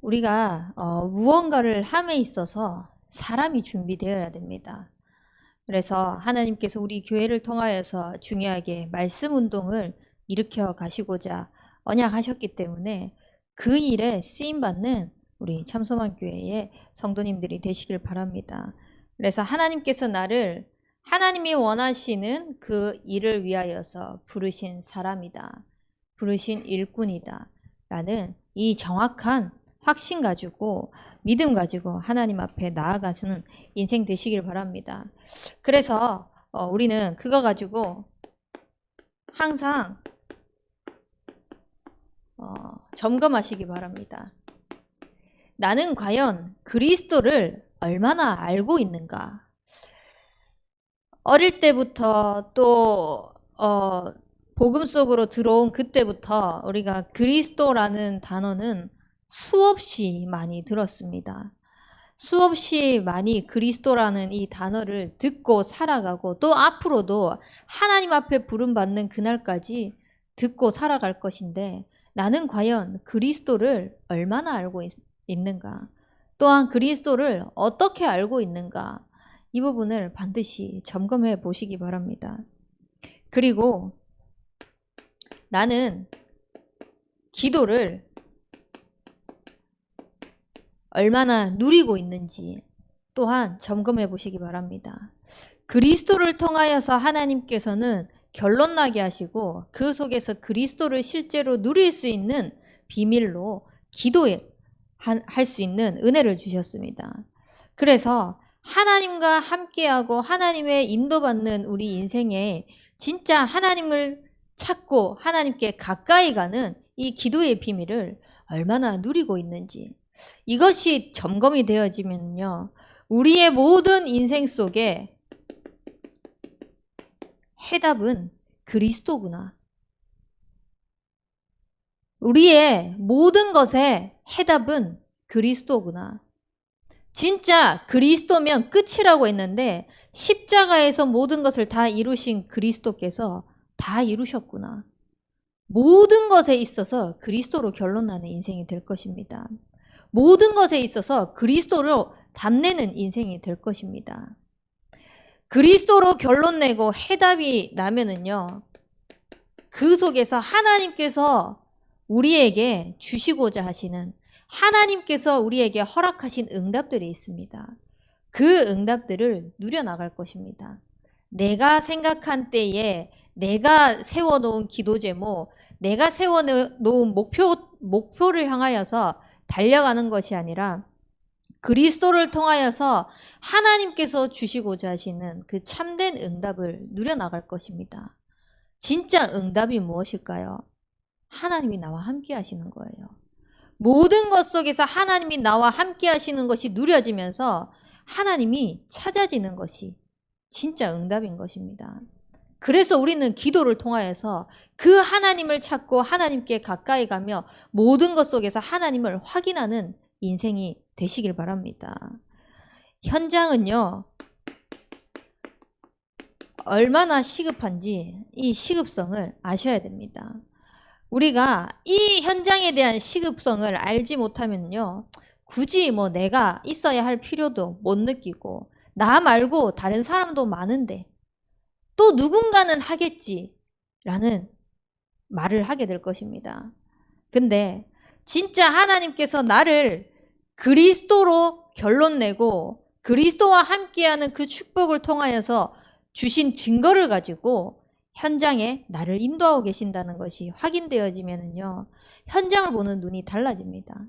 우리가 무언가를 함에 있어서 사람이 준비되어야 됩니다. 그래서 하나님께서 우리 교회를 통하여서 중요하게 말씀 운동을 일으켜 가시고자 언약하셨기 때문에 그 일에 쓰임받는 우리 참소만 교회의 성도님들이 되시길 바랍니다. 그래서 하나님께서 나를 하나님이 원하시는 그 일을 위하여서 부르신 사람이다, 부르신 일꾼이다 라는 이 정확한 확신 가지고 믿음 가지고 하나님 앞에 나아가시는 인생 되시길 바랍니다. 그래서 우리는 그거 가지고 항상 점검하시기 바랍니다. 나는 과연 그리스도를 얼마나 알고 있는가? 어릴 때부터 또 복음 속으로 들어온 그때부터 우리가 그리스도라는 단어는 수없이 많이 들었습니다. 수없이 많이 그리스도라는 이 단어를 듣고 살아가고 또 앞으로도 하나님 앞에 부름받는 그날까지 듣고 살아갈 것인데, 나는 과연 그리스도를 얼마나 알고 있는가? 또한 그리스도를 어떻게 알고 있는가? 이 부분을 반드시 점검해 보시기 바랍니다. 그리고 나는 기도를 얼마나 누리고 있는지 또한 점검해 보시기 바랍니다. 그리스도를 통하여서 하나님께서는 결론 나게 하시고 그 속에서 그리스도를 실제로 누릴 수 있는 비밀로 기도에 할 수 있는 은혜를 주셨습니다. 그래서 하나님과 함께하고 하나님의 인도받는 우리 인생에 진짜 하나님을 찾고 하나님께 가까이 가는 이 기도의 비밀을 얼마나 누리고 있는지, 이것이 점검이 되어지면요, 우리의 모든 인생 속에 해답은 그리스도구나. 우리의 모든 것의 해답은 그리스도구나. 진짜 그리스도면 끝이라고 했는데 십자가에서 모든 것을 다 이루신 그리스도께서 다 이루셨구나. 모든 것에 있어서 그리스도로 결론나는 인생이 될 것입니다. 모든 것에 있어서 그리스도로 답내는 인생이 될 것입니다. 그리스도로 결론내고 해답이 나면은요, 그 속에서 하나님께서 우리에게 주시고자 하시는, 하나님께서 우리에게 허락하신 응답들이 있습니다. 그 응답들을 누려나갈 것입니다. 내가 생각한 때에 내가 세워놓은 기도 제목, 내가 세워놓은 목표를 향하여서 달려가는 것이 아니라 그리스도를 통하여서 하나님께서 주시고자 하시는 그 참된 응답을 누려나갈 것입니다. 진짜 응답이 무엇일까요? 하나님이 나와 함께 하시는 거예요. 모든 것 속에서 하나님이 나와 함께 하시는 것이 누려지면서 하나님이 찾아지는 것이 진짜 응답인 것입니다. 그래서 우리는 기도를 통하여서 그 하나님을 찾고 하나님께 가까이 가며 모든 것 속에서 하나님을 확인하는 인생이 되시길 바랍니다. 현장은요, 얼마나 시급한지 이 시급성을 아셔야 됩니다. 우리가 이 현장에 대한 시급성을 알지 못하면요, 굳이 뭐 내가 있어야 할 필요도 못 느끼고, 나 말고 다른 사람도 많은데 또 누군가는 하겠지라는 말을 하게 될 것입니다. 근데 진짜 하나님께서 나를 그리스도로 결론 내고 그리스도와 함께하는 그 축복을 통하여서 주신 증거를 가지고 현장에 나를 인도하고 계신다는 것이 확인되어지면요, 현장을 보는 눈이 달라집니다.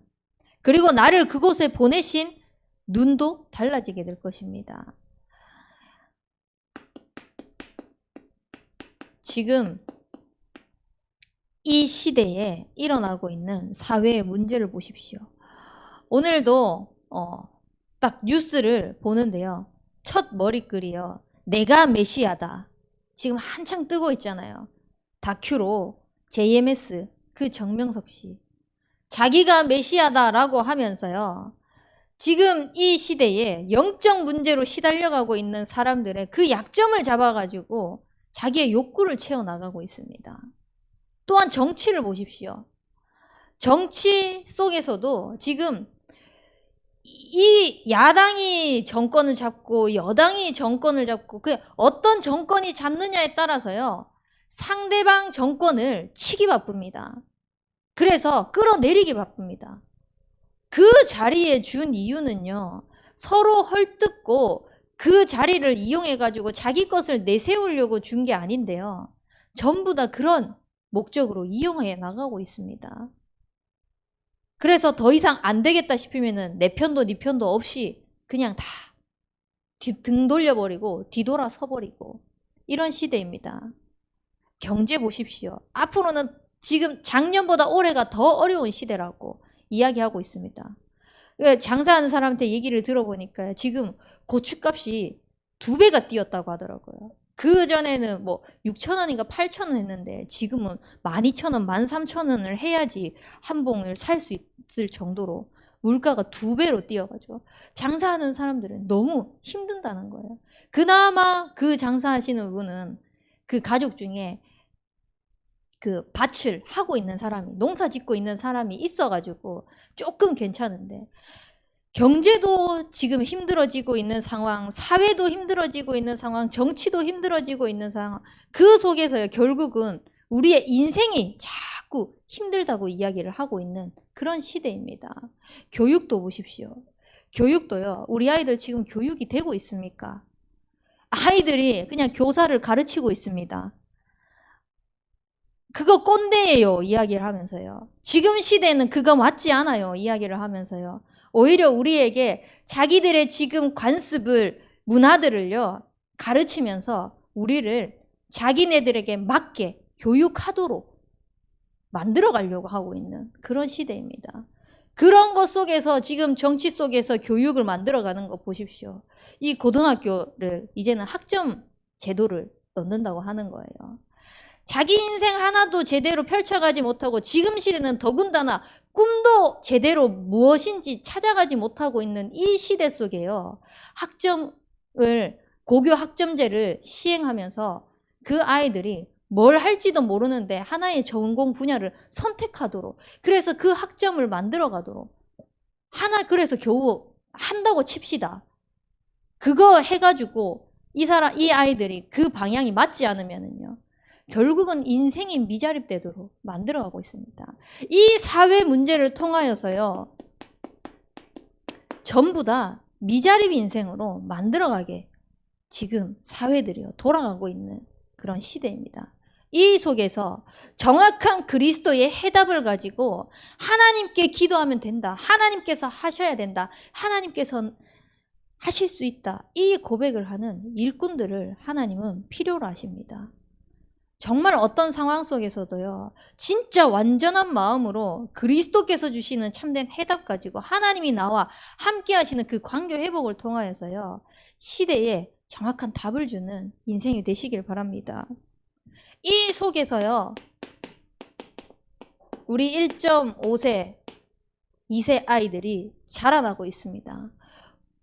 그리고 나를 그곳에 보내신 눈도 달라지게 될 것입니다. 지금 이 시대에 일어나고 있는 사회의 문제를 보십시오. 오늘도 딱 뉴스를 보는데요, 첫 머리글이요, 내가 메시아다. 지금 한창 뜨고 있잖아요. 다큐로 JMS 그 정명석 씨, 자기가 메시아다라고 하면서요, 지금 이 시대에 영적 문제로 시달려가고 있는 사람들의 그 약점을 잡아가지고 자기의 욕구를 채워나가고 있습니다. 또한 정치를 보십시오. 정치 속에서도 지금 이 야당이 정권을 잡고 여당이 정권을 잡고 그 어떤 정권이 잡느냐에 따라서요, 상대방 정권을 치기 바쁩니다. 그래서 끌어내리기 바쁩니다. 그 자리에 준 이유는요, 서로 헐뜯고 그 자리를 이용해 가지고 자기 것을 내세우려고 준 게 아닌데요, 전부 다 그런 목적으로 이용해 나가고 있습니다. 그래서 더 이상 안 되겠다 싶으면은 내 편도 네 편도 없이 그냥 다 등 돌려버리고 뒤돌아 서버리고 이런 시대입니다. 경제 보십시오. 앞으로는 지금 작년보다 올해가 더 어려운 시대라고 이야기하고 있습니다. 장사하는 사람한테 얘기를 들어보니까 지금 고추값이 2배가 뛰었다고 하더라고요. 그전에는 뭐 6,000원인가 8,000원 했는데 지금은 12,000원, 13,000원을 해야지 한 봉을 살 수 있을 정도로 물가가 2배로 뛰어가지고 장사하는 사람들은 너무 힘든다는 거예요. 그나마 그 장사하시는 분은 그 가족 중에 그 밭을 하고 있는 사람이, 농사 짓고 있는 사람이 있어가지고 조금 괜찮은데, 경제도 지금 힘들어지고 있는 상황, 사회도 힘들어지고 있는 상황, 정치도 힘들어지고 있는 상황, 그 속에서요, 결국은 우리의 인생이 자꾸 힘들다고 이야기를 하고 있는 그런 시대입니다. 교육도 보십시오. 교육도요, 우리 아이들 지금 교육이 되고 있습니까? 아이들이 그냥 교사를 가르치고 있습니다. 그거 꼰대예요, 이야기를 하면서요. 지금 시대는 그거 맞지 않아요, 이야기를 하면서요. 오히려 우리에게 자기들의 지금 관습을, 문화들을요, 가르치면서 우리를 자기네들에게 맞게 교육하도록 만들어 가려고 하고 있는 그런 시대입니다. 그런 것 속에서 지금 정치 속에서 교육을 만들어 가는 거 보십시오. 이 고등학교를 이제는 학점 제도를 넣는다고 하는 거예요. 자기 인생 하나도 제대로 펼쳐가지 못하고 지금 시대는 더군다나 꿈도 제대로 무엇인지 찾아가지 못하고 있는 이 시대 속에요, 학점을, 고교 학점제를 시행하면서 그 아이들이 뭘 할지도 모르는데 하나의 전공 분야를 선택하도록, 그래서 그 학점을 만들어 가도록 그래서 겨우 한다고 칩시다. 그거 해가지고 이 아이들이 그 방향이 맞지 않으면은요, 결국은 인생이 미자립되도록 만들어가고 있습니다. 이 사회 문제를 통하여서요, 전부 다 미자립 인생으로 만들어가게 지금 사회들이요, 돌아가고 있는 그런 시대입니다. 이 속에서 정확한 그리스도의 해답을 가지고 하나님께 기도하면 된다, 하나님께서 하셔야 된다, 하나님께서 하실 수 있다, 이 고백을 하는 일꾼들을 하나님은 필요로 하십니다. 정말 어떤 상황 속에서도요, 진짜 완전한 마음으로 그리스도께서 주시는 참된 해답 가지고 하나님이 나와 함께 하시는 그 관계 회복을 통하여서요, 시대에 정확한 답을 주는 인생이 되시길 바랍니다. 이 속에서요, 우리 1.5세, 2세 아이들이 자라나고 있습니다.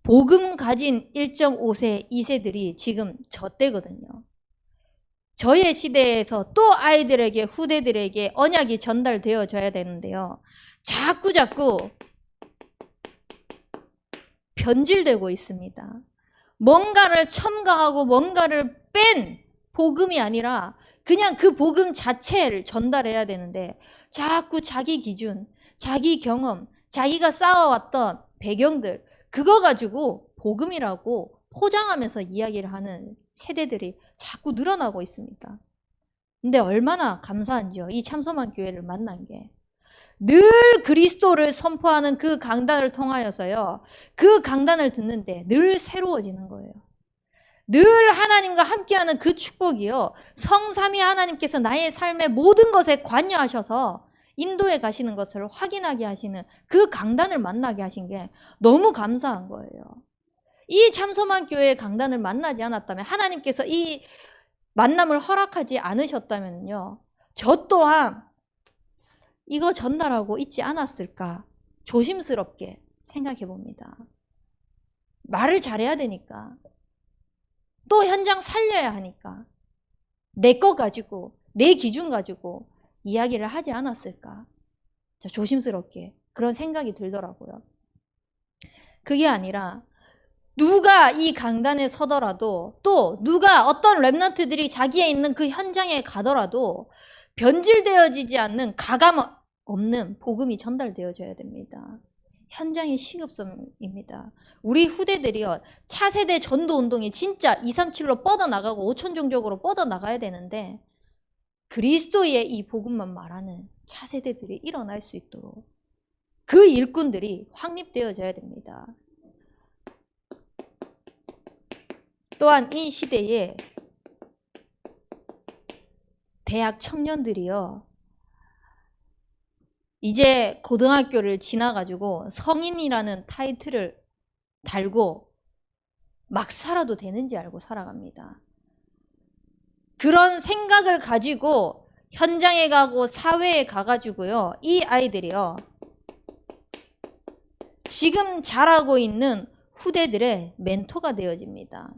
복음 가진 1.5세, 2세들이 지금 저 때거든요. 저의 시대에서 또 아이들에게, 후대들에게 언약이 전달되어져야 되는데요, 자꾸 변질되고 있습니다. 뭔가를 첨가하고 뭔가를 뺀 복음이 아니라 그냥 그 복음 자체를 전달해야 되는데, 자꾸 자기 기준, 자기 경험, 자기가 쌓아왔던 배경들, 그거 가지고 복음이라고 포장하면서 이야기를 하는 세대들이 자꾸 늘어나고 있습니다. 근데 얼마나 감사한지요, 이 참소만 교회를 만난 게. 늘 그리스도를 선포하는 그 강단을 통하여서요, 그 강단을 듣는데 늘 새로워지는 거예요. 늘 하나님과 함께하는 그 축복이요, 성삼위 하나님께서 나의 삶의 모든 것에 관여하셔서 인도해 가시는 것을 확인하게 하시는 그 강단을 만나게 하신 게 너무 감사한 거예요. 이 참소만 교회의 강단을 만나지 않았다면, 하나님께서 이 만남을 허락하지 않으셨다면요, 저 또한 이거 전달하고 있지 않았을까 조심스럽게 생각해 봅니다. 말을 잘해야 되니까, 또 현장 살려야 하니까 내 거 가지고, 내 기준 가지고 이야기를 하지 않았을까, 저는 그렇게 생각해 봅니다. 1.5세, 2세 아이들이 지금 저 때거든요. 저의 시대에서 또 아이들에게, 후대들에게 언약이 전달되어져야 되는데요, 자꾸 조심스럽게 그런 생각이 들더라고요. 그게 아니라 누가 이 강단에 서더라도 또 누가 어떤 랩런트들이 자기에 있는 그 현장에 가더라도 변질되어지지 않는 가감 없는 복음이 전달되어져야 됩니다. 현장의 시급성입니다. 우리 후대들이요, 차세대 전도 운동이 진짜 237로 뻗어나가고 5천 종족으로 뻗어나가야 되는데 그리스도의 이 복음만 말하는 차세대들이 일어날 수 있도록 그 일꾼들이 확립되어져야 됩니다. 또한 이 시대에 대학 청년들이요, 이제 고등학교를 지나가지고 성인이라는 타이틀을 달고 막 살아도 되는지 알고 살아갑니다. 그런 생각을 가지고 현장에 가고 사회에 가가지고요, 이 아이들이요, 지금 자라고 있는 후대들의 멘토가 되어집니다.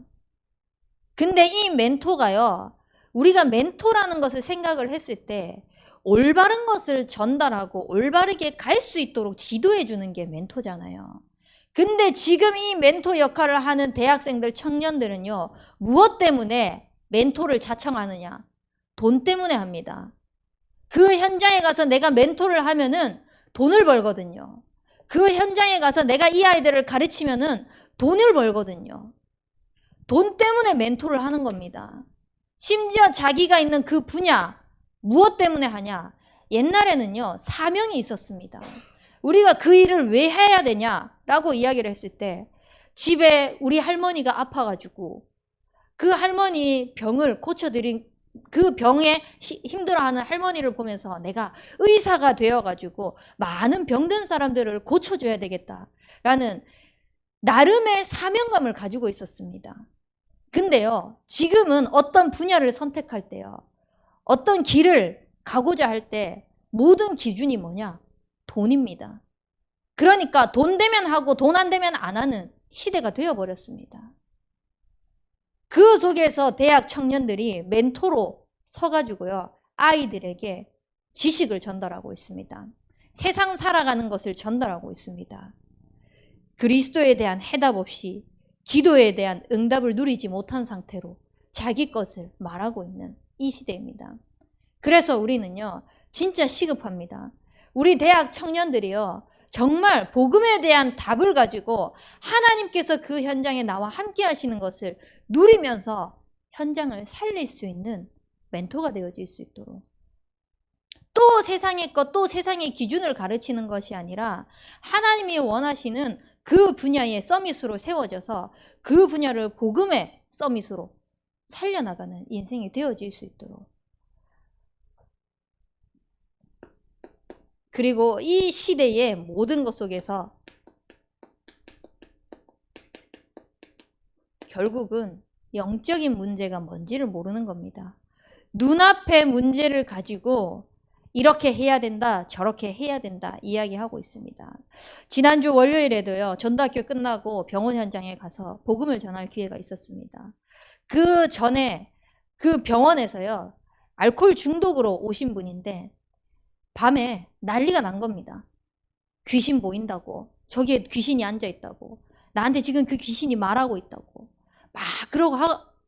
근데 이 멘토가요, 우리가 멘토라는 것을 생각을 했을 때 올바른 것을 전달하고 올바르게 갈 수 있도록 지도해 주는 게 멘토잖아요. 근데 지금 이 멘토 역할을 하는 대학생들, 청년들은요, 무엇 때문에 멘토를 자청하느냐? 돈 때문에 합니다. 그 현장에 가서 내가 멘토를 하면은 돈을 벌거든요. 그 현장에 가서 내가 이 아이들을 가르치면은 돈을 벌거든요. 돈 때문에 멘토를 하는 겁니다. 심지어 자기가 있는 그 분야, 무엇 때문에 하냐? 옛날에는요, 사명이 있었습니다. 우리가 그 일을 왜 해야 되냐라고 이야기를 했을 때, 집에 우리 할머니가 아파가지고 그 할머니 병을 고쳐드린, 그 병에 힘들어하는 할머니를 보면서 내가 의사가 되어가지고 많은 병든 사람들을 고쳐줘야 되겠다라는 나름의 사명감을 가지고 있었습니다. 근데요, 지금은 어떤 분야를 선택할 때요, 어떤 길을 가고자 할 때 모든 기준이 뭐냐? 돈입니다. 그러니까 돈 되면 하고 돈 안 되면 안 하는 시대가 되어버렸습니다. 그 속에서 대학 청년들이 멘토로 서가지고요, 아이들에게 지식을 전달하고 있습니다. 세상 살아가는 것을 전달하고 있습니다. 그리스도에 대한 해답 없이 기도에 대한 응답을 누리지 못한 상태로 자기 것을 말하고 있는 이 시대입니다. 그래서 우리는요, 진짜 시급합니다. 우리 대학 청년들이요, 정말 복음에 대한 답을 가지고 하나님께서 그 현장에 나와 함께 하시는 것을 누리면서 현장을 살릴 수 있는 멘토가 되어질 수 있도록, 또 세상의 것, 또 세상의 기준을 가르치는 것이 아니라 하나님이 원하시는 그 분야의 서밋으로 세워져서 그 분야를 복음의 서밋으로 살려나가는 인생이 되어질 수 있도록. 그리고 이 시대의 모든 것 속에서 결국은 영적인 문제가 뭔지를 모르는 겁니다. 눈앞의 문제를 가지고 이렇게 해야 된다, 저렇게 해야 된다 이야기하고 있습니다. 지난주 월요일에도요, 전도학교 끝나고 병원 현장에 가서 복음을 전할 기회가 있었습니다. 그 전에 그 병원에서요, 알코올 중독으로 오신 분인데 밤에 난리가 난 겁니다. 귀신 보인다고, 저기에 귀신이 앉아있다고, 나한테 지금 그 귀신이 말하고 있다고 막 그러고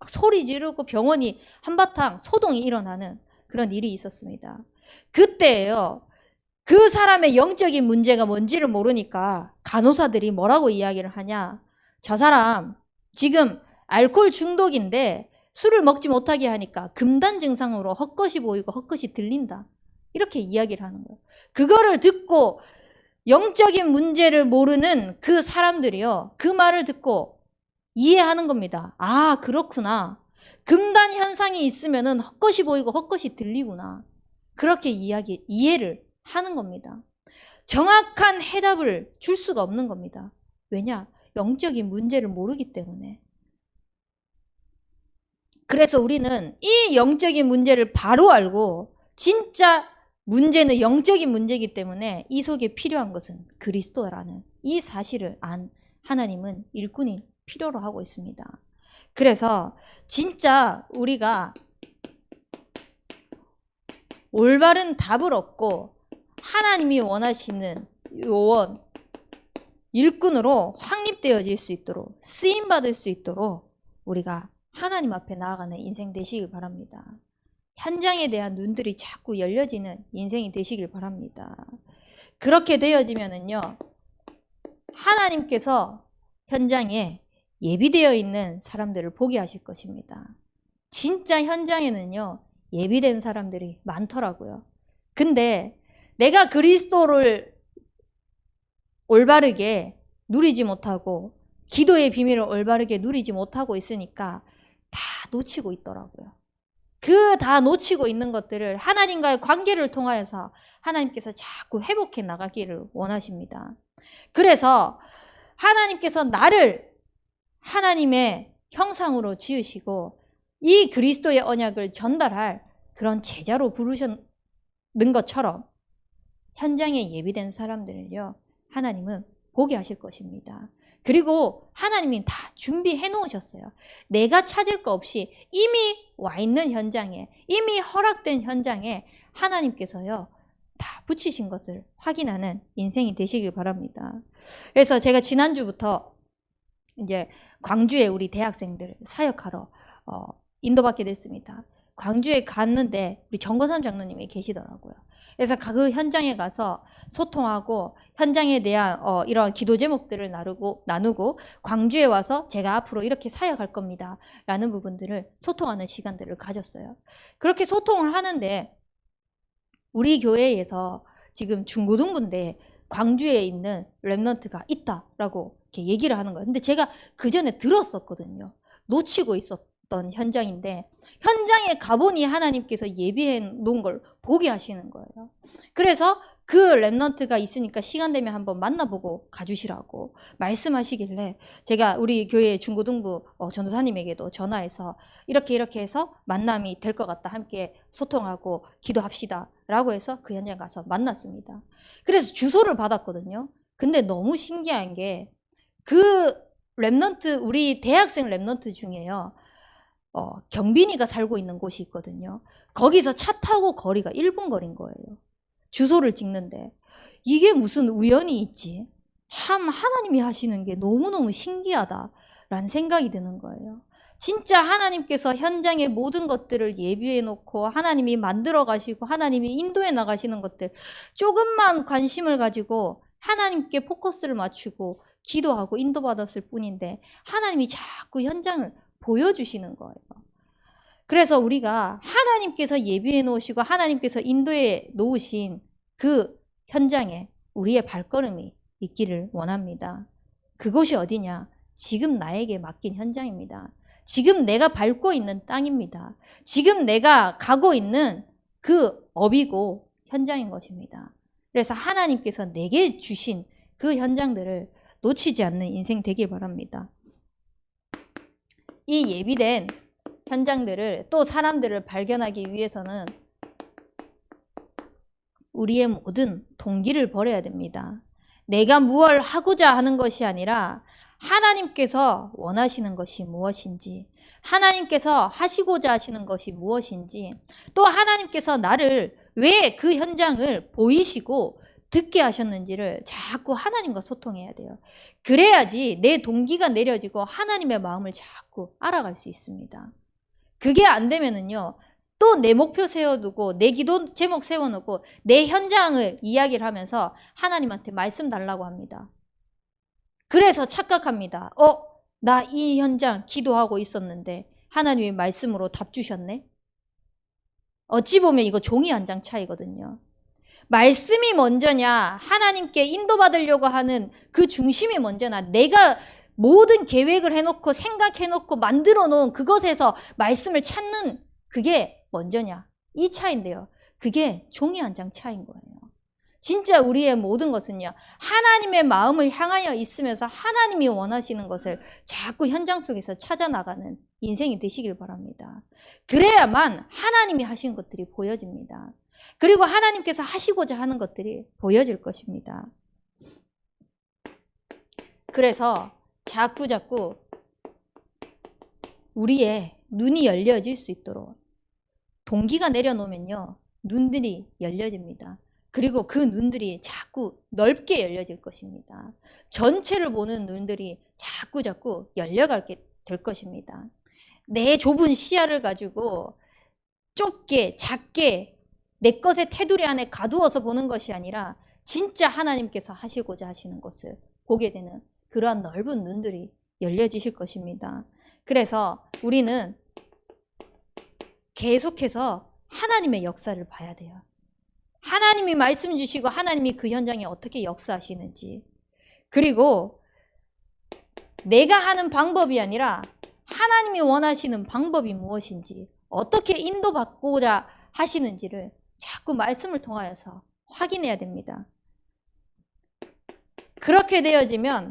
소리 지르고 병원이 한바탕 소동이 일어나는 그런 일이 있었습니다. 그때요, 그 사람의 영적인 문제가 뭔지를 모르니까 간호사들이 뭐라고 이야기를 하냐? 저 사람 지금 알코올 중독인데 술을 먹지 못하게 하니까 금단 증상으로 헛것이 보이고 헛것이 들린다, 이렇게 이야기를 하는 거예요. 그거를 듣고 영적인 문제를 모르는 그 사람들이요, 그 말을 듣고 이해하는 겁니다. 아, 그렇구나. 금단 현상이 있으면은 헛것이 보이고 헛것이 들리구나. 그렇게 이해를 하는 겁니다. 정확한 해답을 줄 수가 없는 겁니다. 왜냐? 영적인 문제를 모르기 때문에. 그래서 우리는 이 영적인 문제를 바로 알고, 진짜 문제는 영적인 문제이기 때문에 이 속에 필요한 것은 그리스도라는 이 사실을 안 하나님은 일꾼이 필요로 하고 있습니다. 그래서 진짜 우리가 올바른 답을 얻고 하나님이 원하시는 요원, 일꾼으로 확립되어질 수 있도록, 쓰임받을 수 있도록 우리가 하나님 앞에 나아가는 인생 되시길 바랍니다. 현장에 대한 눈들이 자꾸 열려지는 인생이 되시길 바랍니다. 그렇게 되어지면은요, 하나님께서 현장에 예비되어 있는 사람들을 보게 하실 것입니다. 진짜 현장에는요, 예비된 사람들이 많더라고요. 근데 내가 그리스도를 올바르게 누리지 못하고 기도의 비밀을 올바르게 누리지 못하고 있으니까 다 놓치고 있더라고요. 그 다 놓치고 있는 것들을 하나님과의 관계를 통하여서 하나님께서 자꾸 회복해 나가기를 원하십니다. 그래서 하나님께서 나를 하나님의 형상으로 지으시고 이 그리스도의 언약을 전달할 그런 제자로 부르셨는 것처럼 현장에 예비된 사람들을요, 하나님은 보게 하실 것입니다. 그리고 하나님이 다 준비해 놓으셨어요. 내가 찾을 거 없이 이미 와 있는 현장에, 이미 허락된 현장에 하나님께서요, 다 붙이신 것을 확인하는 인생이 되시길 바랍니다. 그래서 제가 지난주부터 이제 광주에 우리 대학생들 사역하러 인도받게 됐습니다. 광주에 갔는데 우리 정건삼 장로님이 계시더라고요. 그래서 그 현장에 가서 소통하고 현장에 대한 이런 기도 제목들을 나누고 광주에 와서 제가 앞으로 이렇게 사역할 겁니다 라는 부분들을 소통하는 시간들을 가졌어요. 그렇게 소통을 하는데 우리 교회에서 지금 중고등부인데 광주에 있는 렘넌트가 있다라고 이렇게 얘기를 하는 거예요. 근데 제가 그 전에 들었었거든요. 놓치고 있었던 현장인데 현장에 가보니 하나님께서 예비해 놓은 걸 보게 하시는 거예요. 그래서 그 렘넌트가 있으니까 시간 되면 한번 만나보고 가주시라고 말씀하시길래 제가 우리 교회 중고등부 전도사님에게도 전화해서 이렇게 해서 만남이 될 것 같다, 함께 소통하고 기도합시다 라고 해서 그 현장 가서 만났습니다. 그래서 주소를 받았거든요. 근데 너무 신기한 게 그 렘넌트, 우리 대학생 렘넌트 중에요, 경빈이가 살고 있는 곳이 있거든요. 거기서 차 타고 거리가 1분 거리인 거예요. 주소를 찍는데 이게 무슨 우연이 있지? 참 하나님이 하시는 게 너무너무 신기하다라는 생각이 드는 거예요. 진짜 하나님께서 현장의 모든 것들을 예비해 놓고 하나님이 만들어 가시고 하나님이 인도해 나가시는 것들, 조금만 관심을 가지고 하나님께 포커스를 맞추고 기도하고 인도받았을 뿐인데 하나님이 자꾸 현장을 보여주시는 거예요. 그래서 우리가 하나님께서 예비해 놓으시고 하나님께서 인도해 놓으신 그 현장에 우리의 발걸음이 있기를 원합니다. 그곳이 어디냐? 지금 나에게 맡긴 현장입니다. 지금 내가 밟고 있는 땅입니다. 지금 내가 가고 있는 그 업이고 현장인 것입니다. 그래서 하나님께서 내게 주신 그 현장들을 놓치지 않는 인생 되길 바랍니다. 이 예비된 현장들을, 또 사람들을 발견하기 위해서는 우리의 모든 동기를 버려야 됩니다. 내가 무엇을 하고자 하는 것이 아니라 하나님께서 원하시는 것이 무엇인지, 하나님께서 하시고자 하시는 것이 무엇인지, 또 하나님께서 나를 왜 그 현장을 보이시고 듣게 하셨는지를 자꾸 하나님과 소통해야 돼요. 그래야지 내 동기가 내려지고 하나님의 마음을 자꾸 알아갈 수 있습니다. 그게 안 되면은요, 또 내 목표 세워두고 내 기도 제목 세워놓고 내 현장을 이야기를 하면서 하나님한테 말씀 달라고 합니다. 그래서 착각합니다. 나 이 현장 기도하고 있었는데 하나님의 말씀으로 답 주셨네? 어찌 보면 이거 종이 한 장 차이거든요. 말씀이 먼저냐, 하나님께 인도받으려고 하는 그 중심이 먼저냐, 내가 모든 계획을 해놓고 생각해놓고 만들어 놓은 그것에서 말씀을 찾는 그게 먼저냐, 이 차이인데요. 그게 종이 한 장 차이인 거예요. 진짜 우리의 모든 것은요, 하나님의 마음을 향하여 있으면서 하나님이 원하시는 것을 자꾸 현장 속에서 찾아나가는 인생이 되시길 바랍니다. 그래야만 하나님이 하신 것들이 보여집니다. 그리고 하나님께서 하시고자 하는 것들이 보여질 것입니다. 그래서 자꾸 우리의 눈이 열려질 수 있도록 동기가 내려놓으면요, 눈들이 열려집니다. 그리고 그 눈들이 자꾸 넓게 열려질 것입니다. 전체를 보는 눈들이 자꾸 열려가게 될 것입니다. 내 좁은 시야를 가지고 좁게 작게 내 것의 테두리 안에 가두어서 보는 것이 아니라 진짜 하나님께서 하시고자 하시는 것을 보게 되는 그러한 넓은 눈들이 열려지실 것입니다. 그래서 우리는 계속해서 하나님의 역사를 봐야 돼요. 하나님이 말씀 주시고 하나님이 그 현장에 어떻게 역사하시는지, 그리고 내가 하는 방법이 아니라 하나님이 원하시는 방법이 무엇인지, 어떻게 인도받고자 하시는지를 자꾸 말씀을 통하여서 확인해야 됩니다. 그렇게 되어지면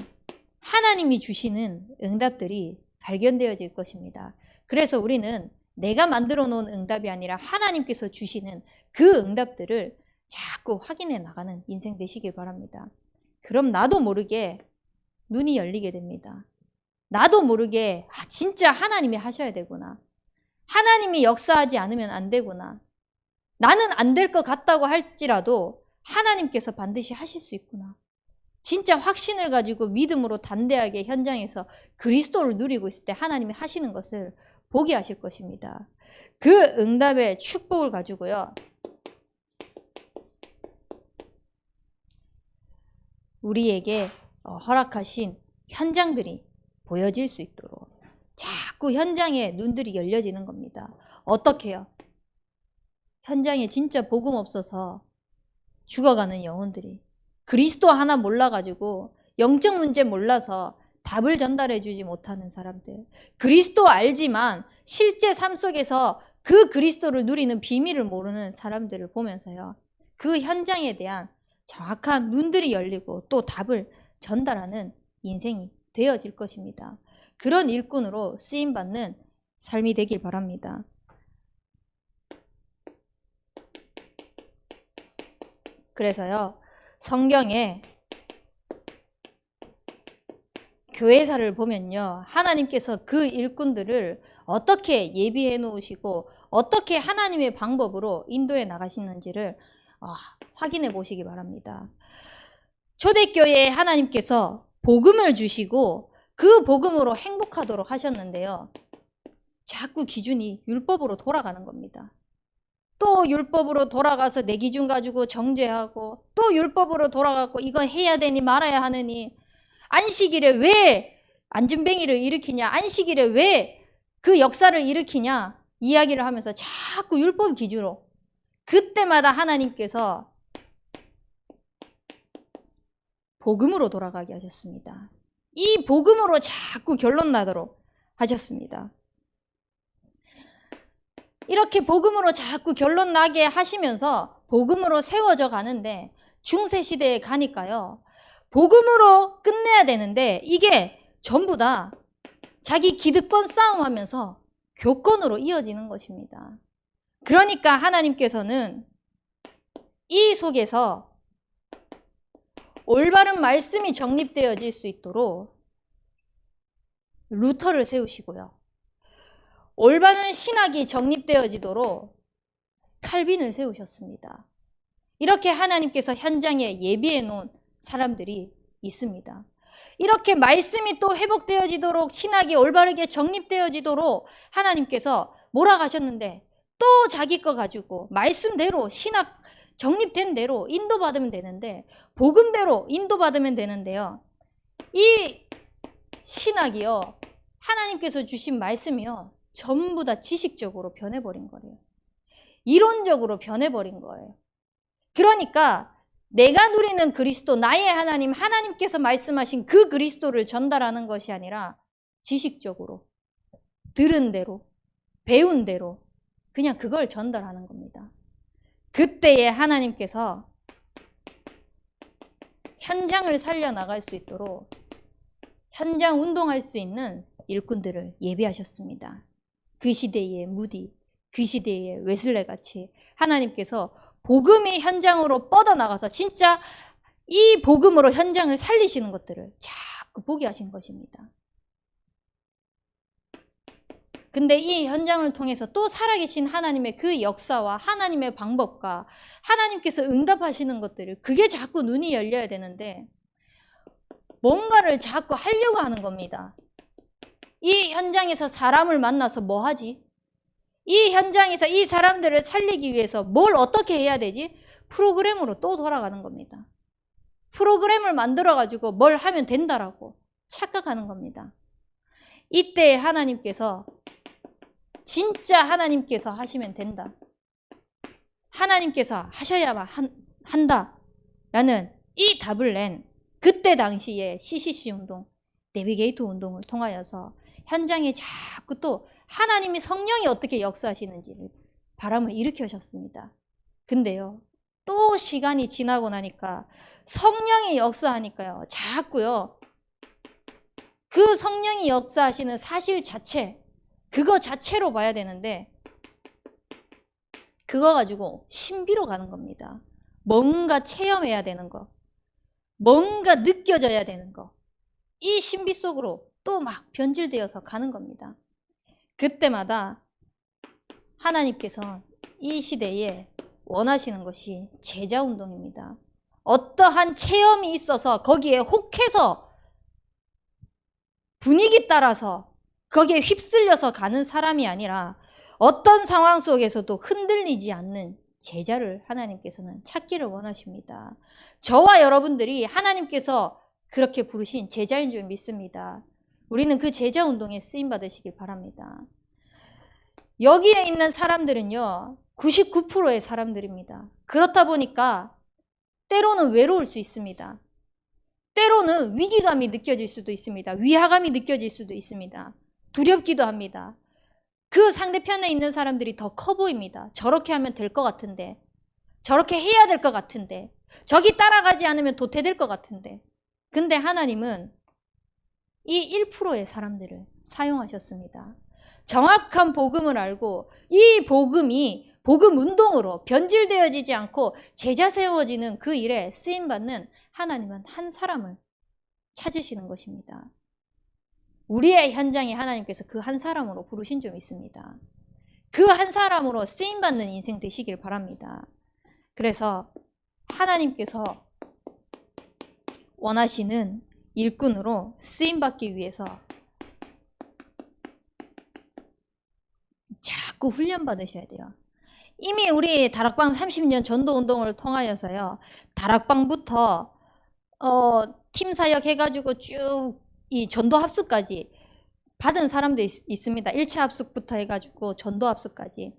하나님이 주시는 응답들이 발견되어질 것입니다. 그래서 우리는 내가 만들어 놓은 응답이 아니라 하나님께서 주시는 그 응답들을 자꾸 확인해 나가는 인생 되시길 바랍니다. 그럼 나도 모르게 눈이 열리게 됩니다. 나도 모르게 진짜 하나님이 하셔야 되구나. 하나님이 역사하지 않으면 안 되구나. 나는 안 될 것 같다고 할지라도 하나님께서 반드시 하실 수 있구나. 진짜 확신을 가지고 믿음으로 담대하게 현장에서 그리스도를 누리고 있을 때 하나님이 하시는 것을 보게 하실 것입니다. 그 응답의 축복을 가지고요, 우리에게 허락하신 현장들이 보여질 수 있도록 자꾸 현장에 눈들이 열려지는 겁니다. 어떻게요? 현장에 진짜 복음 없어서 죽어가는 영혼들이, 그리스도 하나 몰라가지고 영적 문제 몰라서 답을 전달해 주지 못하는 사람들, 그리스도 알지만 실제 삶 속에서 그 그리스도를 누리는 비밀을 모르는 사람들을 보면서요, 그 현장에 대한 정확한 눈들이 열리고 또 답을 전달하는 인생이 되어질 것입니다. 그런 일꾼으로 쓰임받는 삶이 되길 바랍니다. 그래서요, 성경에 교회사를 보면요, 하나님께서 그 일꾼들을 어떻게 예비해 놓으시고 어떻게 하나님의 방법으로 인도해 나가시는지를 확인해 보시기 바랍니다. 초대교회에 하나님께서 복음을 주시고 그 복음으로 행복하도록 하셨는데요, 자꾸 기준이 율법으로 돌아가는 겁니다. 또 율법으로 돌아가서 내 기준 가지고 정죄하고, 또 율법으로 돌아가고 이거 해야 되니 말아야 하느니, 안식일에 왜 안전뱅이를 일으키냐, 안식일에 왜 그 역사를 일으키냐 이야기를 하면서 자꾸 율법 기준으로, 그때마다 하나님께서 복음으로 돌아가게 하셨습니다. 이 복음으로 자꾸 결론 나도록 하셨습니다. 이렇게 복음으로 자꾸 결론 나게 하시면서 복음으로 세워져 가는데, 중세시대에 가니까요, 복음으로 끝내야 되는데 이게 전부 다 자기 기득권 싸움하면서 교권으로 이어지는 것입니다. 그러니까 하나님께서는 이 속에서 올바른 말씀이 정립되어질 수 있도록 루터를 세우시고요, 올바른 신학이 정립되어지도록 칼빈을 세우셨습니다. 이렇게 하나님께서 현장에 예비해 놓은 사람들이 있습니다. 이렇게 말씀이 또 회복되어지도록, 신학이 올바르게 정립되어지도록 하나님께서 몰아가셨는데, 또 자기 거 가지고 말씀대로 신학 정립된 대로 인도받으면 되는데, 복음대로 인도받으면 되는데요, 이 신학이요, 하나님께서 주신 말씀이요, 전부 다 지식적으로 변해버린 거예요. 이론적으로 변해버린 거예요. 그러니까 내가 누리는 그리스도, 나의 하나님, 하나님께서 말씀하신 그 그리스도를 전달하는 것이 아니라 지식적으로 들은 대로 배운 대로 그냥 그걸 전달하는 겁니다. 그때에 하나님께서 현장을 살려나갈 수 있도록 현장 운동할 수 있는 일꾼들을 예비하셨습니다. 그 시대의 무디, 그 시대의 웨슬레 같이 하나님께서 복음이 현장으로 뻗어나가서 진짜 이 복음으로 현장을 살리시는 것들을 자꾸 보게 하신 것입니다. 근데 이 현장을 통해서 또 살아계신 하나님의 그 역사와 하나님의 방법과 하나님께서 응답하시는 것들을, 그게 자꾸 눈이 열려야 되는데 뭔가를 자꾸 하려고 하는 겁니다. 이 현장에서 사람을 만나서 뭐 하지? 이 현장에서 이 사람들을 살리기 위해서 뭘 어떻게 해야 되지? 프로그램으로 또 돌아가는 겁니다. 프로그램을 만들어가지고 뭘 하면 된다라고 착각하는 겁니다. 이때 하나님께서, 진짜 하나님께서 하시면 된다, 하나님께서 하셔야만 한다라는 이 답을 낸 그때 당시에 CCC 운동, 내비게이터 운동을 통하여서 현장에 자꾸 또 하나님이, 성령이 어떻게 역사하시는지를 바람을 일으키셨습니다. 근데요, 또 시간이 지나고 나니까 성령이 역사하니까요, 자꾸요, 그 성령이 역사하시는 사실 자체, 그거 자체로 봐야 되는데 그거 가지고 신비로 가는 겁니다. 뭔가 체험해야 되는 거, 뭔가 느껴져야 되는 거, 이 신비 속으로 또 막 변질되어서 가는 겁니다. 그때마다 하나님께서 이 시대에 원하시는 것이 제자운동입니다. 어떠한 체험이 있어서 거기에 혹해서 분위기 따라서 거기에 휩쓸려서 가는 사람이 아니라 어떤 상황 속에서도 흔들리지 않는 제자를 하나님께서는 찾기를 원하십니다. 저와 여러분들이 하나님께서 그렇게 부르신 제자인 줄 믿습니다. 우리는 그 제자 운동에 쓰임 받으시길 바랍니다. 여기에 있는 사람들은요, 99%의 사람들입니다. 그렇다 보니까 때로는 외로울 수 있습니다. 때로는 위기감이 느껴질 수도 있습니다. 위화감이 느껴질 수도 있습니다. 두렵기도 합니다. 그 상대편에 있는 사람들이 더 커 보입니다. 저렇게 하면 될 것 같은데, 저렇게 해야 될 것 같은데, 저기 따라가지 않으면 도태될 것 같은데. 근데 하나님은 이 1%의 사람들을 사용하셨습니다. 정확한 복음을 알고 이 복음이 복음 운동으로 변질되어지지 않고 제자 세워지는 그 일에 쓰임받는 하나님은 한 사람을 찾으시는 것입니다. 우리의 현장에 하나님께서 그 한 사람으로 부르신 줄 믿습니다. 그 한 사람으로 쓰임받는 인생 되시길 바랍니다. 그래서 하나님께서 원하시는 일꾼으로 쓰임받기 위해서 자꾸 훈련받으셔야 돼요. 이미 우리 다락방 30년 전도운동을 통하여서요, 다락방부터 팀 사역 해가지고 쭉 이 전도 합숙까지 받은 사람도 있습니다. 1차 합숙부터 해가지고 전도 합숙까지.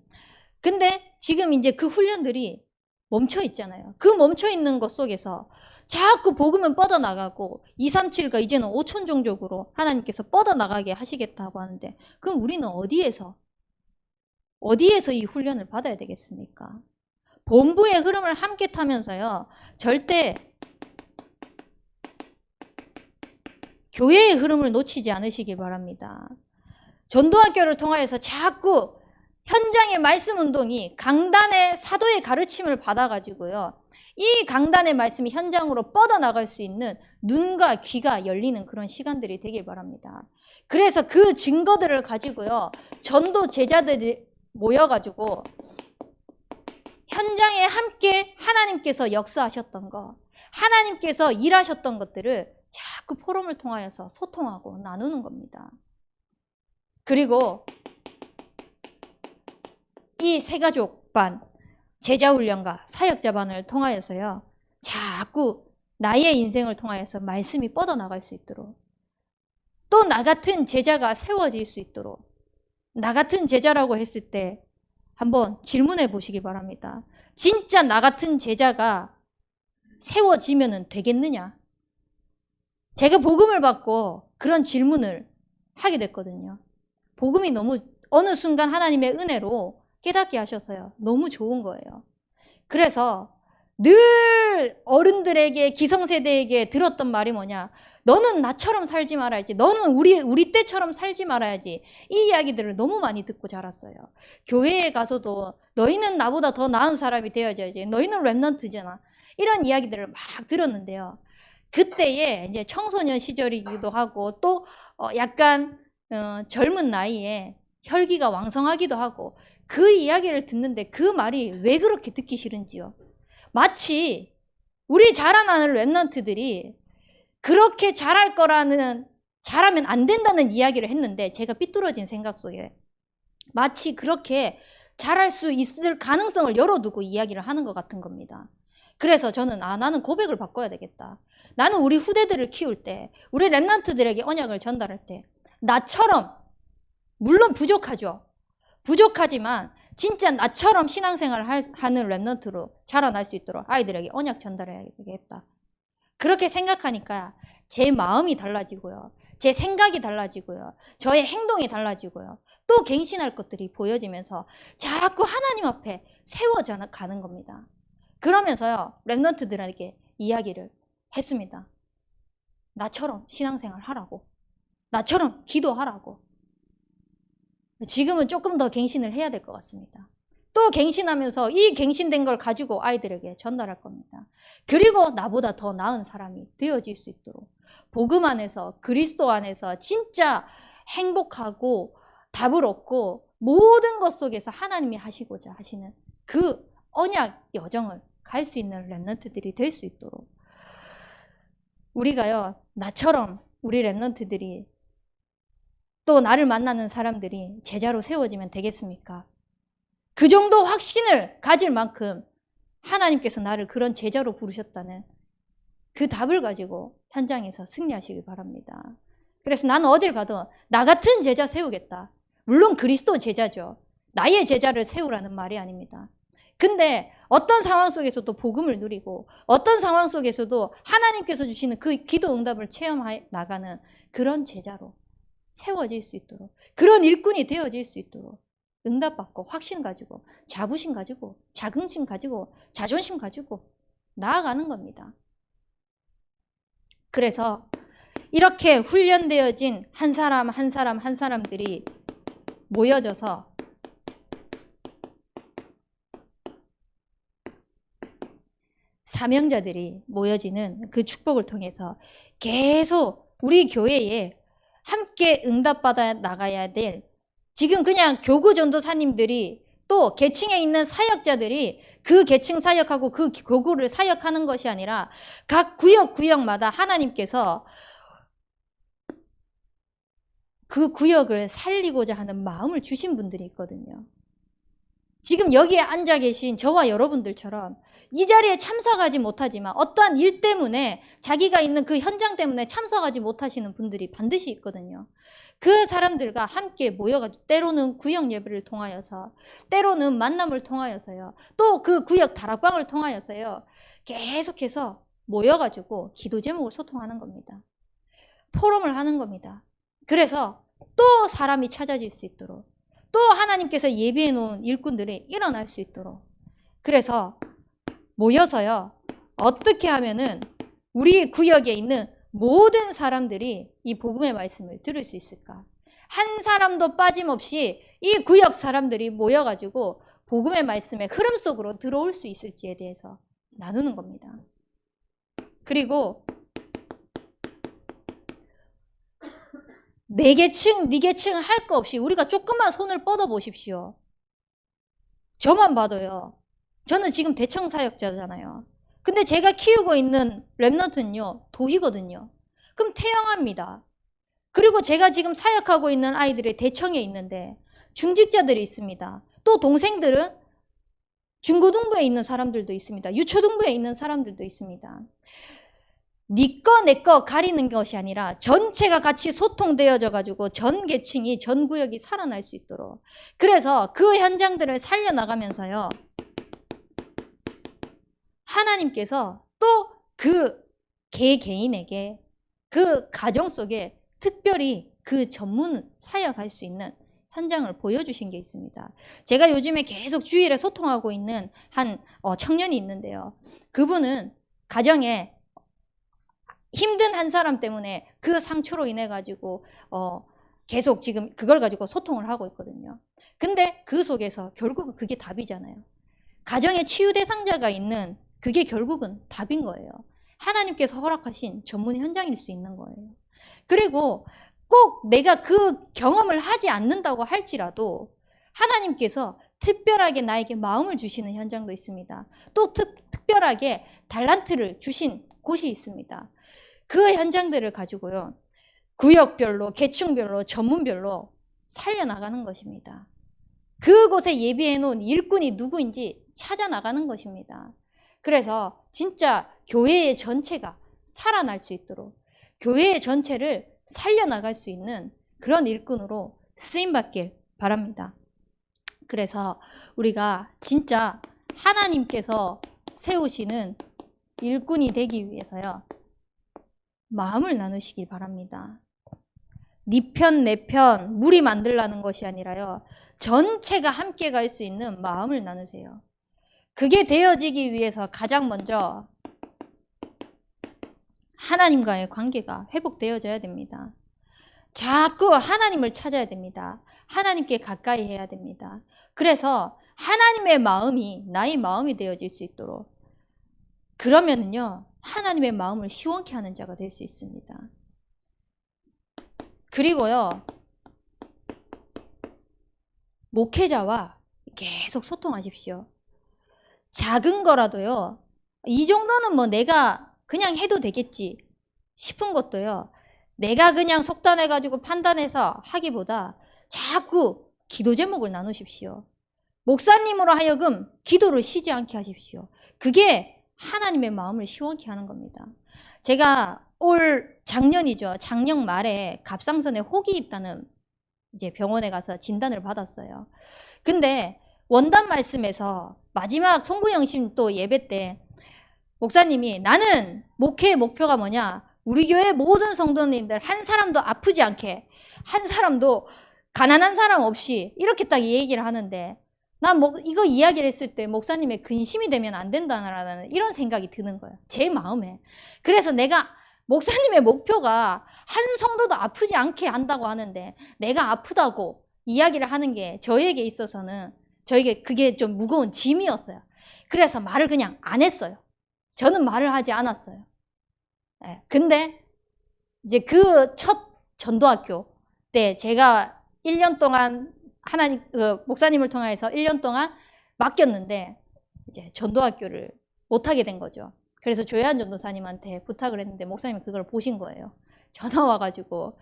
근데 지금 이제 그 훈련들이 멈춰 있잖아요. 그 멈춰 있는 것 속에서 자꾸 복음은 뻗어나가고 237가 이제는 5천 종족으로 하나님께서 뻗어나가게 하시겠다고 하는데, 그럼 우리는 어디에서 이 훈련을 받아야 되겠습니까? 본부의 흐름을 함께 타면서요, 절대 교회의 흐름을 놓치지 않으시길 바랍니다. 전도학교를 통하여서 자꾸 현장의 말씀 운동이 강단의 사도의 가르침을 받아가지고요, 이 강단의 말씀이 현장으로 뻗어나갈 수 있는 눈과 귀가 열리는 그런 시간들이 되길 바랍니다. 그래서 그 증거들을 가지고요, 전도 제자들이 모여가지고 현장에 함께 하나님께서 역사하셨던 거, 하나님께서 일하셨던 것들을 자꾸 포럼을 통하여서 소통하고 나누는 겁니다. 그리고 이 새가족반, 제자훈련과 사역자반을 통하여서요, 자꾸 나의 인생을 통하여서 말씀이 뻗어나갈 수 있도록, 또 나 같은 제자가 세워질 수 있도록, 나 같은 제자라고 했을 때 한번 질문해 보시기 바랍니다. 진짜 나 같은 제자가 세워지면 되겠느냐? 제가 복음을 받고 그런 질문을 하게 됐거든요. 복음이 너무 어느 순간 하나님의 은혜로 깨닫게 하셔서요, 너무 좋은 거예요. 그래서 늘 어른들에게, 기성세대에게 들었던 말이 뭐냐, 너는 나처럼 살지 말아야지, 너는 우리 때처럼 살지 말아야지, 이 이야기들을 너무 많이 듣고 자랐어요. 교회에 가서도 너희는 나보다 더 나은 사람이 되어야지, 너희는 렘넌트잖아, 이런 이야기들을 막 들었는데요, 그때에 이제 청소년 시절이기도 하고 또 약간 젊은 나이에 혈기가 왕성하기도 하고 그 이야기를 듣는데 그 말이 왜 그렇게 듣기 싫은지요. 마치 우리 자라나는 랩런트들이 그렇게 잘할 거라는, 잘하면 안 된다는 이야기를 했는데 제가 삐뚤어진 생각 속에 마치 그렇게 잘할 수 있을 가능성을 열어두고 이야기를 하는 것 같은 겁니다. 그래서 저는 나는 고백을 바꿔야 되겠다. 나는 우리 후대들을 키울 때, 우리 랩런트들에게 언약을 전달할 때 나처럼, 물론 부족하죠. 부족하지만 진짜 나처럼 신앙생활을 하는 랩런트로 자라날 수 있도록 아이들에게 언약 전달해야 되겠다. 그렇게 생각하니까 제 마음이 달라지고요. 제 생각이 달라지고요. 저의 행동이 달라지고요. 또 갱신할 것들이 보여지면서 자꾸 하나님 앞에 세워져 가는 겁니다. 그러면서요, 랩런트들에게 이야기를 했습니다. 나처럼 신앙생활 하라고. 나처럼 기도하라고. 지금은 조금 더 갱신을 해야 될 것 같습니다. 또 갱신하면서 이 갱신된 걸 가지고 아이들에게 전달할 겁니다. 그리고 나보다 더 나은 사람이 되어질 수 있도록 복음 안에서, 그리스도 안에서 진짜 행복하고 답을 얻고 모든 것 속에서 하나님이 하시고자 하시는 그 언약 여정을 갈 수 있는 랩런트들이 될 수 있도록 우리가요, 나처럼 우리 랩런트들이 또 나를 만나는 사람들이 제자로 세워지면 되겠습니까? 그 정도 확신을 가질 만큼 하나님께서 나를 그런 제자로 부르셨다는 그 답을 가지고 현장에서 승리하시길 바랍니다. 그래서 나는 어딜 가도 나 같은 제자 세우겠다. 물론 그리스도 제자죠. 나의 제자를 세우라는 말이 아닙니다. 근데 어떤 상황 속에서도 복음을 누리고 어떤 상황 속에서도 하나님께서 주시는 그 기도 응답을 체험해 나가는 그런 제자로 세워질 수 있도록, 그런 일꾼이 되어질 수 있도록 응답받고 확신 가지고 자부심 가지고 자긍심 가지고 자존심 가지고 나아가는 겁니다. 그래서 이렇게 훈련되어진 한 사람 한 사람 한 사람들이 모여져서 사명자들이 모여지는 그 축복을 통해서 계속 우리 교회에 함께 응답받아 나가야 될, 지금 그냥 교구 전도사님들이 또 계층에 있는 사역자들이 그 계층 사역하고 그 교구를 사역하는 것이 아니라 각 구역마다 하나님께서 그 구역을 살리고자 하는 마음을 주신 분들이 있거든요. 지금 여기에 앉아 계신 저와 여러분들처럼 이 자리에 참석하지 못하지만 어떠한 일 때문에, 자기가 있는 그 현장 때문에 참석하지 못하시는 분들이 반드시 있거든요. 그 사람들과 함께 모여가지고 때로는 구역 예배를 통하여서, 때로는 만남을 통하여서요, 또 그 구역 다락방을 통하여서요, 계속해서 모여가지고 기도 제목을 소통하는 겁니다. 포럼을 하는 겁니다. 그래서 또 사람이 찾아질 수 있도록, 또 하나님께서 예비해 놓은 일꾼들이 일어날 수 있도록, 그래서 모여서요, 어떻게 하면은 우리 구역에 있는 모든 사람들이 이 복음의 말씀을 들을 수 있을까? 한 사람도 빠짐없이 이 구역 사람들이 모여가지고 복음의 말씀의 흐름 속으로 들어올 수 있을지에 대해서 나누는 겁니다. 그리고 내 계층, 네 계층 할 거 없이 우리가 조금만 손을 뻗어 보십시오. 저만 봐도요, 저는 지금 대청 사역자잖아요. 근데 제가 키우고 있는 랩런트는요, 도희거든요. 그럼 태영합니다. 그리고 제가 지금 사역하고 있는 아이들이 대청에 있는데 중직자들이 있습니다. 또 동생들은 중고등부에 있는 사람들도 있습니다. 유초등부에 있는 사람들도 있습니다. 네 거 내 거 가리는 것이 아니라 전체가 같이 소통되어져 가지고 전 계층이, 전 구역이 살아날 수 있도록, 그래서 그 현장들을 살려나가면서요, 하나님께서 또 그 개인에게, 그 가정 속에 특별히 그 전문 사역할 수 있는 현장을 보여주신 게 있습니다. 제가 요즘에 계속 주일에 소통하고 있는 한 청년이 있는데요, 그분은 가정에 힘든 한 사람 때문에 그 상처로 인해 가지고 계속 지금 그걸 가지고 소통을 하고 있거든요. 근데 그 속에서 결국은 그게 답이잖아요. 가정에 치유 대상자가 있는 그게 결국은 답인 거예요. 하나님께서 허락하신 전문 현장일 수 있는 거예요. 그리고 꼭 내가 그 경험을 하지 않는다고 할지라도 하나님께서 특별하게 나에게 마음을 주시는 현장도 있습니다. 또 특별하게 달란트를 주신 곳이 있습니다. 그 현장들을 가지고요, 구역별로, 계층별로, 전문별로 살려나가는 것입니다. 그곳에 예비해 놓은 일꾼이 누구인지 찾아 나가는 것입니다. 그래서 진짜 교회의 전체가 살아날 수 있도록, 교회의 전체를 살려나갈 수 있는 그런 일꾼으로 쓰임받길 바랍니다. 그래서 우리가 진짜 하나님께서 세우시는 일꾼이 되기 위해서요, 마음을 나누시기 바랍니다. 네 편, 내 편, 무리 만들라는 것이 아니라요, 전체가 함께 갈 수 있는 마음을 나누세요. 그게 되어지기 위해서 가장 먼저 하나님과의 관계가 회복되어져야 됩니다. 자꾸 하나님을 찾아야 됩니다. 하나님께 가까이 해야 됩니다. 그래서 하나님의 마음이 나의 마음이 되어질 수 있도록, 그러면은요, 하나님의 마음을 시원케 하는 자가 될 수 있습니다. 그리고요, 목회자와 계속 소통하십시오. 작은 거라도요, 이 정도는 뭐 내가 그냥 해도 되겠지 싶은 것도요, 내가 그냥 속단해가지고 판단해서 하기보다 자꾸 기도 제목을 나누십시오. 목사님으로 하여금 기도를 쉬지 않게 하십시오. 그게 하나님의 마음을 시원케 하는 겁니다. 제가 올 작년이죠. 작년 말에 갑상선에 혹이 있다는 이제 병원에 가서 진단을 받았어요. 근데 원단 말씀에서 마지막 송구영신 또 예배 때 목사님이, 나는 목회의 목표가 뭐냐, 우리 교회 모든 성도님들 한 사람도 아프지 않게, 한 사람도 가난한 사람 없이, 이렇게 딱 얘기를 하는데, 난 이거 이야기를 했을 때 목사님의 근심이 되면 안 된다라는 이런 생각이 드는 거예요, 제 마음에. 그래서 내가 목사님의 목표가 한 성도도 아프지 않게 한다고 하는데, 내가 아프다고 이야기를 하는 게 저에게 있어서는, 저에게 그게 좀 무거운 짐이었어요. 그래서 말을 그냥 안 했어요. 저는 말을 하지 않았어요. 네. 근데 이제 그 첫 전도학교 때 제가 1년 동안 목사님을 통해서 1년 동안 맡겼는데, 이제 전도학교를 못하게 된 거죠. 그래서 조혜한 전도사님한테 부탁을 했는데 목사님이 그걸 보신 거예요. 전화 와가지고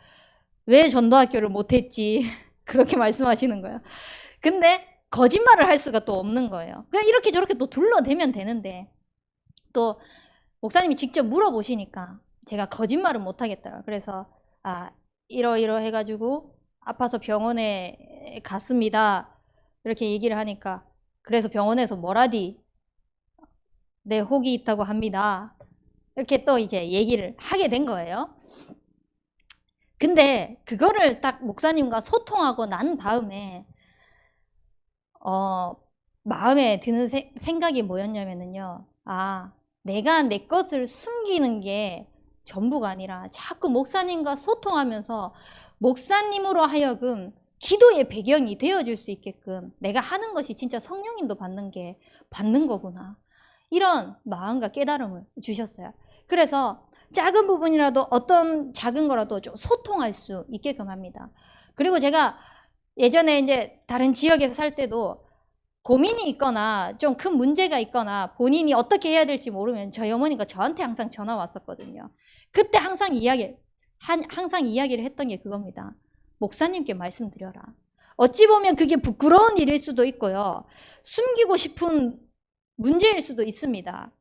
왜 전도학교를 못했지 그렇게 말씀하시는 거예요. 근데 거짓말을 할 수가 또 없는 거예요. 그냥 이렇게 저렇게 또 둘러대면 되는데, 또 목사님이 직접 물어보시니까 제가 거짓말은 못하겠더라고요. 그래서 이러 해가지고 아파서 병원에 갔습니다, 이렇게 얘기를 하니까, 그래서 병원에서 뭐라디, 네, 혹이 있다고 합니다, 이렇게 또 이제 얘기를 하게 된 거예요. 근데 그거를 딱 목사님과 소통하고 난 다음에 마음에 드는 생각이 뭐였냐면요, 내가 내 것을 숨기는 게 전부가 아니라 자꾸 목사님과 소통하면서 목사님으로 하여금 기도의 배경이 되어줄 수 있게끔 내가 하는 것이 진짜 성령님도 받는 거구나, 이런 마음과 깨달음을 주셨어요. 그래서 작은 부분이라도, 어떤 작은 거라도 좀 소통할 수 있게끔 합니다. 그리고 제가 예전에 이제 다른 지역에서 살 때도 고민이 있거나 좀 큰 문제가 있거나 본인이 어떻게 해야 될지 모르면 저희 어머니가 저한테 항상 전화 왔었거든요. 그때 항상 이야기를 했던 게 그겁니다. 목사님께 말씀드려라. 어찌 보면 그게 부끄러운 일일 수도 있고요, 숨기고 싶은 문제일 수도 있습니다.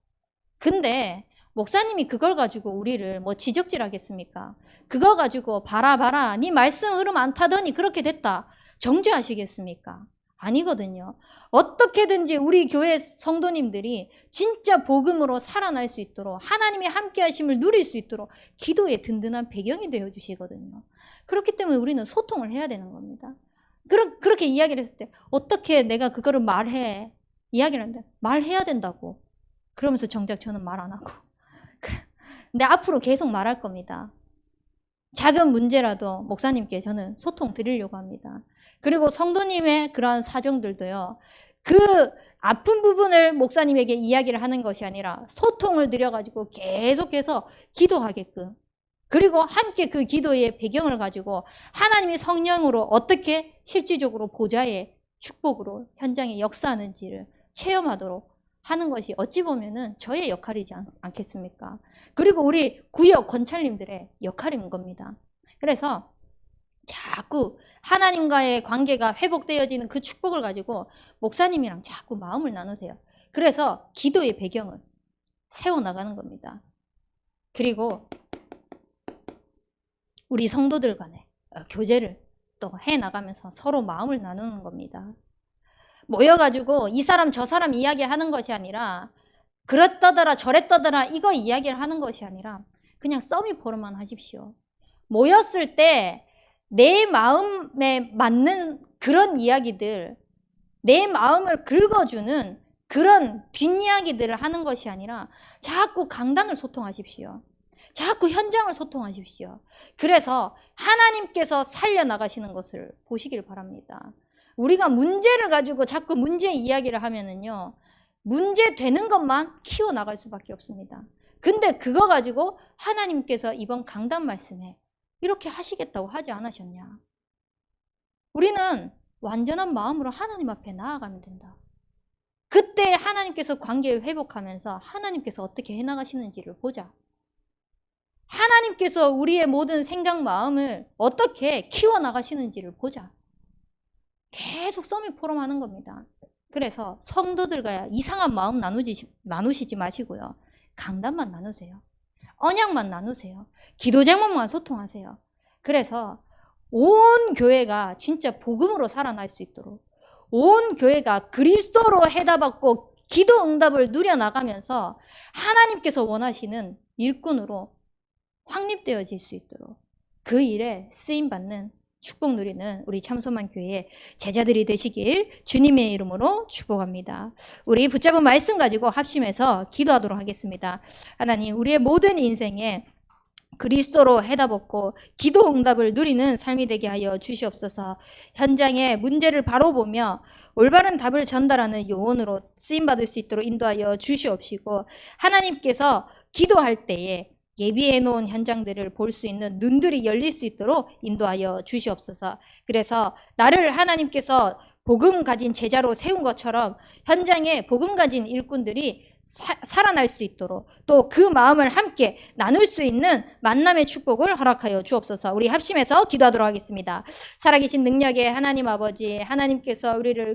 근데 목사님이 그걸 가지고 우리를 뭐 지적질하겠습니까? 그거 가지고 봐라 네 말씀 흐름 안 타더니 그렇게 됐다 정죄하시겠습니까? 아니거든요. 어떻게든지 우리 교회 성도님들이 진짜 복음으로 살아날 수 있도록, 하나님의 함께 하심을 누릴 수 있도록 기도의 든든한 배경이 되어 주시거든요. 그렇기 때문에 우리는 소통을 해야 되는 겁니다. 그렇게 이야기를 했을 때, 어떻게 내가 그거를 말해, 이야기를 하는데 말해야 된다고 그러면서 정작 저는 말 안 하고 근데 앞으로 계속 말할 겁니다. 작은 문제라도 목사님께 저는 소통 드리려고 합니다. 그리고 성도님의 그러한 사정들도요, 그 아픈 부분을 목사님에게 이야기를 하는 것이 아니라 소통을 드려가지고 계속해서 기도하게끔 그리고 함께 그 기도의 배경을 가지고 하나님이 성령으로 어떻게 실질적으로 보좌의 축복으로 현장에 역사하는지를 체험하도록 하는 것이 어찌 보면은 저의 역할이지 않겠습니까? 그리고 우리 구역 권찰님들의 역할인 겁니다. 그래서 자꾸 하나님과의 관계가 회복되어지는 그 축복을 가지고 목사님이랑 자꾸 마음을 나누세요. 그래서 기도의 배경을 세워나가는 겁니다. 그리고 우리 성도들 간에 교제를 또 해나가면서 서로 마음을 나누는 겁니다. 모여가지고 이 사람 저 사람 이야기하는 것이 아니라 그랬다더라 저랬다더라 이거 이야기를 하는 것이 아니라 그냥 써미포로만 하십시오. 모였을 때 내 마음에 맞는 그런 이야기들, 내 마음을 긁어주는 그런 뒷이야기들을 하는 것이 아니라 자꾸 강단을 소통하십시오. 자꾸 현장을 소통하십시오. 그래서 하나님께서 살려나가시는 것을 보시길 바랍니다. 우리가 문제를 가지고 자꾸 문제 이야기를 하면은요, 문제 되는 것만 키워나갈 수밖에 없습니다. 근데 그거 가지고 하나님께서 이번 강단 말씀에 이렇게 하시겠다고 하지 않으셨냐? 우리는 완전한 마음으로 하나님 앞에 나아가면 된다. 그때 하나님께서 관계를 회복하면서 하나님께서 어떻게 해나가시는지를 보자. 하나님께서 우리의 모든 생각, 마음을 어떻게 키워나가시는지를 보자. 계속 써미포럼 하는 겁니다. 그래서 성도들과 이상한 마음 나누시지 마시고요. 강단만 나누세요. 언약만 나누세요. 기도 제목만 소통하세요. 그래서 온 교회가 진짜 복음으로 살아날 수 있도록 온 교회가 그리스도로 해답받고 기도 응답을 누려나가면서 하나님께서 원하시는 일꾼으로 확립되어질 수 있도록 그 일에 쓰임받는 축복 누리는 우리 참소만 교회의 제자들이 되시길 주님의 이름으로 축복합니다. 우리 붙잡은 말씀 가지고 합심해서 기도하도록 하겠습니다. 하나님, 우리의 모든 인생에 그리스도로 해답받고 기도 응답을 누리는 삶이 되게 하여 주시옵소서. 현장의 문제를 바로 보며 올바른 답을 전달하는 요원으로 쓰임받을 수 있도록 인도하여 주시옵시고, 하나님께서 기도할 때에 예비해 놓은 현장들을 볼 수 있는 눈들이 열릴 수 있도록 인도하여 주시옵소서. 그래서 나를 하나님께서 복음 가진 제자로 세운 것처럼 현장에 복음 가진 일꾼들이 살아날 수 있도록 또 그 마음을 함께 나눌 수 있는 만남의 축복을 허락하여 주옵소서. 우리 합심해서 기도하도록 하겠습니다. 살아계신 능력의 하나님 아버지, 하나님께서 우리를